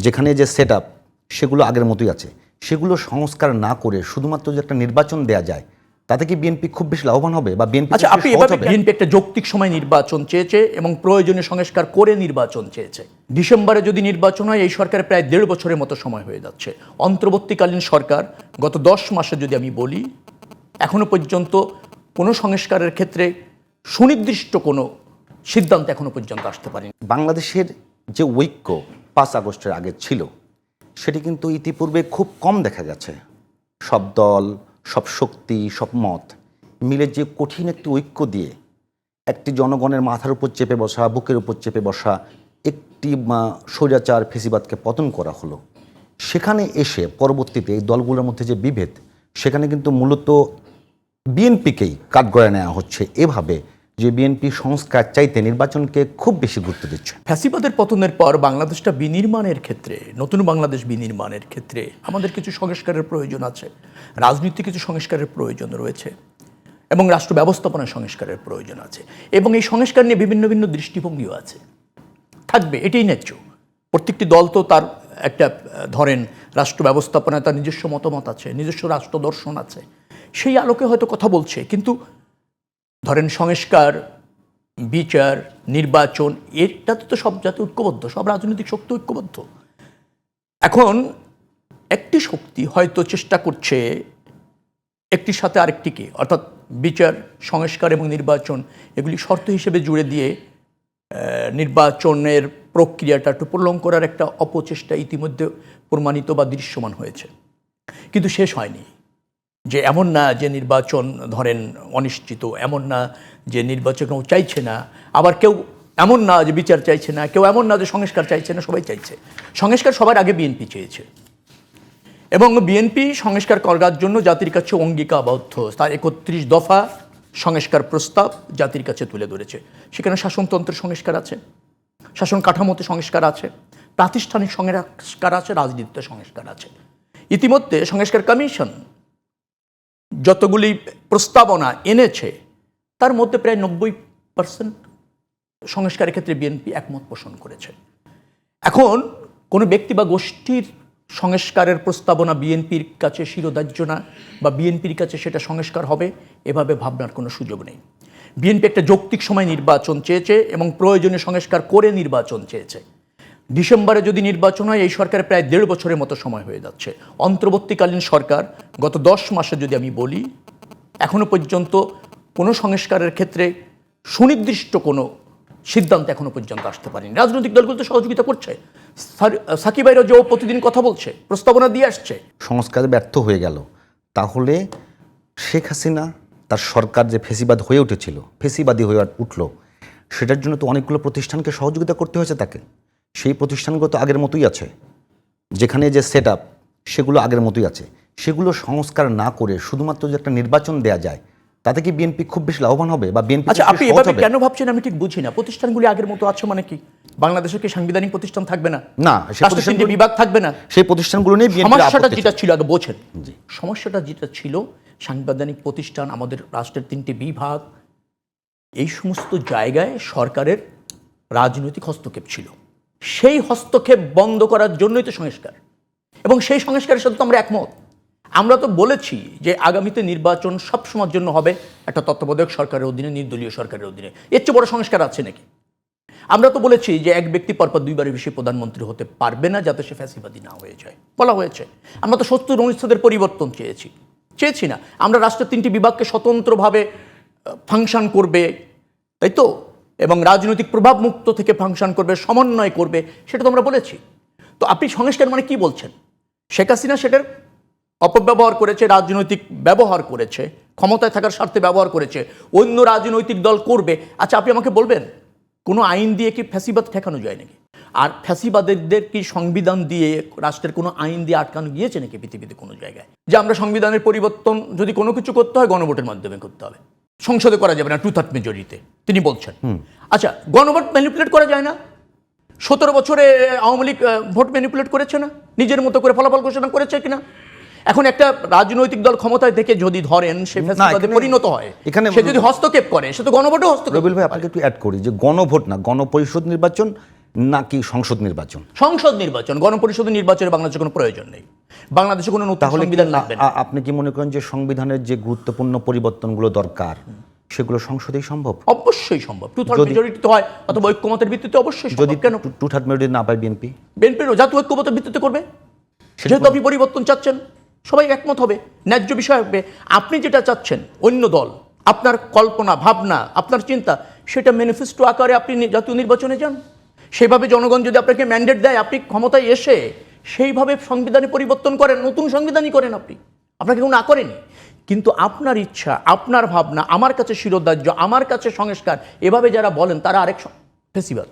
যেখানে যে set up সেগুলো আগের মতোই আছে, সেগুলো সংস্কার না করে শুধুমাত্র যে একটা নির্বাচন দেয়া যায়, তাতে কি বিএনপি খুব বেশি লাভবান হবে বা বিএনপি? আচ্ছা, আপনি এভাবে বিএনপি একটা যৌক্তিক সময় নির্বাচন চেয়েছে এবং প্রয়োজনীয় সংস্কার করে নির্বাচন চেয়েছে। ডিসেম্বরে যদি নির্বাচন হয়, এই সরকারের প্রায় 1.5 বছরের মতো সময় হয়ে যাচ্ছে। অন্তর্বর্তীকালীন সরকার গত 10 মাসে যদি আমি বলি, এখনো পর্যন্ত কোনো সংস্কারের ক্ষেত্রে সুনির্দিষ্ট কোনো সিদ্ধান্ত এখনো পর্যন্ত আসতে পারেনি। বাংলাদেশের যে ঐক্য 5 আগস্টের আগে ছিল, সেটি কিন্তু ইতিপূর্বে খুব কম দেখা গেছে। সব দল, সব শক্তি, সব মত মিলে যে কঠিন একটি ঐক্য দিয়ে একটি জনগণের মাথার উপর চেপে বসা, বুকের উপর চেপে বসা একটি স্বৈরাচার ফেসিবাদকে পতন করা হলো, সেখানে এসে পরবর্তীতে এই দলগুলোর মধ্যে যে বিভেদ, সেখানে কিন্তু মূলত বিএনপিকেই কাঠগড়ায় নেওয়া হচ্ছে, এভাবে যে বিএনপি সংস্কার চাইতে নির্বাচনকে খুব বেশি গুরুত্ব দিচ্ছে। ফ্যাসিবাদের পতনের পর বাংলাদেশটা বিনির্মাণের ক্ষেত্রে, নতুন বাংলাদেশ বিনির্মাণের ক্ষেত্রে আমাদের কিছু সংস্কারের প্রয়োজন আছে, রাজনীতি কিছু সংস্কারের প্রয়োজন রয়েছে এবং রাষ্ট্র ব্যবস্থাপনার সংস্কারের প্রয়োজন আছে, এবং এই সংস্কার নিয়ে ভিন্ন ভিন্ন দৃষ্টিভঙ্গিও আছে, থাকবে, এটাই ন্যায্য। প্রত্যেকটি দল তো তার একটা ধরেন রাষ্ট্র ব্যবস্থাপনায় তার নিজস্ব মতামত আছে, নিজস্ব রাষ্ট্র দর্শন আছে, সেই আলোকে হয়তো কথা বলছে। কিন্তু ধরেন সংস্কার, বিচার, নির্বাচন, এটাতে তো সব জাতি ঐক্যবদ্ধ, সব রাজনৈতিক শক্তি ঐক্যবদ্ধ। এখন একটি শক্তি হয়তো চেষ্টা করছে একটির সাথে আরেকটিকে, অর্থাৎ বিচার, সংস্কার এবং নির্বাচন এগুলি শর্ত হিসেবে জুড়ে দিয়ে নির্বাচনের প্রক্রিয়াটা একটু প্রলং করার একটা অপচেষ্টা ইতিমধ্যে প্রমাণিত বা দৃশ্যমান হয়েছে। কিন্তু শেষ হয়নি। যে এমন না যে নির্বাচন ধরেন অনিশ্চিত, এমন না যে নির্বাচন কেউ চাইছে না, আবার কেউ এমন না যে বিচার চাইছে না, কেউ এমন না যে সংস্কার চাইছে না, সবাই চাইছে। সংস্কার সবার আগে বিএনপি চেয়েছে এবং বিএনপি সংস্কার করার জন্য জাতির কাছে অঙ্গীকারবদ্ধ। তার 31 দফা সংস্কার প্রস্তাব জাতির কাছে তুলে ধরেছে। সেখানে শাসনতন্ত্রের সংস্কার আছে, শাসন কাঠামোতে সংস্কার আছে, প্রাতিষ্ঠানিক সংস্কার আছে, রাজনীতিতে সংস্কার আছে। ইতিমধ্যে সংস্কার কমিশন যতগুলি প্রস্তাবনা এনেছে তার মধ্যে প্রায় 90% সংস্কারের ক্ষেত্রে বিএনপি একমত পোষণ করেছে। এখন কোনো ব্যক্তি বা গোষ্ঠীর সংস্কারের প্রস্তাবনা বিএনপির কাছে শিরোধার্য না, বা বিএনপির কাছে সেটা সংস্কার হবে এভাবে ভাবনার কোনো সুযোগ নেই। বিএনপি একটা যৌক্তিক সময় নির্বাচন চেয়েছে এবং প্রয়োজনীয় সংস্কার করে নির্বাচন চেয়েছে। ডিসেম্বরে যদি নির্বাচন হয়, এই সরকারের প্রায় 1.5 বছরের মতো সময় হয়ে যাচ্ছে। অন্তর্বর্তীকালীন সরকার গত 10 মাসে যদি আমি বলি, এখনো পর্যন্ত কোনো সংস্কারের ক্ষেত্রে সুনির্দিষ্ট কোনো সিদ্ধান্ত এখনো পর্যন্ত আসতে পারেনি। রাজনৈতিক দলগুলো তো সহযোগিতা করছে, সাকিব ভাইরা যে প্রতিদিন কথা বলছে, প্রস্তাবনা দিয়ে আসছে। সংস্কারে ব্যর্থ হয়ে গেল, তাহলে শেখ হাসিনা তার সরকার যে ফেসিবাদ হয়ে উঠেছিল, ফেসিবাদী হয়ে উঠল, সেটার জন্য তো অনেকগুলো প্রতিষ্ঠানকে সহযোগিতা করতে হয়েছে তাকে। সেই প্রতিষ্ঠানগুলো তো আগের মতোই আছে, যেখানে যে সেট আপ সেগুলো আগের মতোই আছে, সেগুলো সংস্কার না করে শুধুমাত্র যে একটা নির্বাচন দেয়া যায়, তাতে কি বিএনপি খুব বেশি লাভবান হবে বা বিএনপি? আচ্ছা, আপনি এভাবে কেন ভাবছেন আমি ঠিক বুঝি না। প্রতিষ্ঠানগুলি আগের মতো আছে মানে কি? বাংলাদেশে কি সাংবিধানিক প্রতিষ্ঠান থাকবে না? না, রাষ্ট্রীয় বিভাগ থাকবে না? সেই প্রতিষ্ঠানগুলো নিয়ে সমস্যাটা যেটা ছিল আগে বোঝেন। সমস্যাটা যেটা ছিল, সাংবিধানিক প্রতিষ্ঠান, আমাদের রাষ্ট্রের 3টি বিভাগ, এই সমস্ত জায়গায় সরকারের রাজনৈতিক হস্তক্ষেপ ছিল। সেই হস্তক্ষেপ বন্ধ করার জন্যই তো সংস্কার, এবং সেই সংস্কারের সাথে তো আমরা একমত। আমরা তো বলেছি যে আগামীতে নির্বাচন সবসময়ের জন্য হবে একটা তত্ত্বাবধায়ক সরকারের অধীনে, নির্দলীয় সরকারের অধীনে। এর চেয়ে বড় সংস্কার আছে নাকি? আমরা তো বলেছি যে এক ব্যক্তি পরপর 2বারের বেশি প্রধানমন্ত্রী হতে পারবে না, যাতে সে ফ্যাসিবাদী না হয়ে যায়, বলা হয়েছে। আমরা তো 70 অনুচ্ছেদের পরিবর্তন চেয়েছি না। আমরা রাষ্ট্রের 3টি বিভাগকে স্বতন্ত্রভাবে ফাংশন করবে, তাই তো, এবং রাজনৈতিক প্রভাব মুক্ত থেকে ফাংশন করবে, সমন্বয় করবে, সেটা তো আমরা বলেছি। তো আপনি সংস্কার মানে কি বলছেন? শেখ হাসিনা সেটার অপব্যবহার করেছে, রাজনৈতিক ব্যবহার করেছে, ক্ষমতায় থাকার স্বার্থে ব্যবহার করেছে, অন্য রাজনৈতিক দল করবে। আচ্ছা, আপনি আমাকে বলবেন কোনো আইন দিয়ে কি ফ্যাসিবাদ ঠেকানো যায় নাকি? আর ফ্যাসিবাদীদের কি সংবিধান দিয়ে, রাষ্ট্রের কোনো আইন দিয়ে আটকানো গিয়েছে নাকি পৃথিবীতে কোনো জায়গায়? যে আমরা সংবিধানের পরিবর্তন যদি কোনো কিছু করতে হয় গণভোটের মাধ্যমে করতে হবে, সংসদে করা যাবে না 2/3 মেজরিতে, তিনি বলছেন। আচ্ছা, গণভোট ম্যানিপুলেট করা যায় না? 17 বছরে আওয়ামী লীগ ভোট ম্যানিপুলেট করেছে না? নিজের মতো করে ফলাফল ঘোষণা করেছে কিনা? এখন একটা রাজনৈতিক দল ক্ষমতায় থেকে যদি ধরেন সে ফ্যাসিবাদে পরিণত হয়, এখানে সে যদি হস্তক্ষেপ করে, সে তো গণভোটে হস্তক্ষেপ। রবিউল ভাই, আপনাকে একটু অ্যাড করি যে গণভোট না, গণপরিষদ নির্বাচন নাকি সংসদ নির্বাচন? সংসদ নির্বাচন, গণপরিষদের নির্বাচনে বাংলাদেশে কোনো প্রয়োজন নেই। বাংলাদেশে কোনো নতুন তাহলে সংবিধান লাগবে না। আপনি কি মনে করেন যে সংবিধানের যে গুরুত্বপূর্ণ পরিবর্তনগুলো দরকার সেগুলো সংসদেই সম্ভব? অবশ্যই সম্ভব। 2/3 মেজরিটি তো হয়, অথবা ঐক্যমতের ভিত্তিতে অবশ্যই যদি সম্ভব। কেন 2/3 মেজরিটি না পায় বিএনপি? বিএনপির জাতীয় ঐক্যমতের ভিত্তিতে করবে। যেহেতু আপনি পরিবর্তন চাচ্ছেন, সবাই একমত হবে, ন্যায্য বিষয় হবে। আপনি যেটা চাচ্ছেন, অন্য দল, আপনার কল্পনা ভাবনা, আপনার চিন্তা, সেটা ম্যানিফেস্টো আকারে আপনি জাতীয় নির্বাচনে যান। সেভাবে জনগণ যদি আপনাকে ম্যান্ডেট দেয়, আপনি ক্ষমতায় এসে সেইভাবে সংবিধানে পরিবর্তন করেন, নতুন সংবিধানই করেন। আপনাকে কেউ না করেনি, কিন্তু আপনার ইচ্ছা, আপনার ভাবনা আমার কাছে শিরোধার্য, আমার কাছে সংস্কার, এভাবে যারা বলেন তারা আরেক ফেসিবাদ।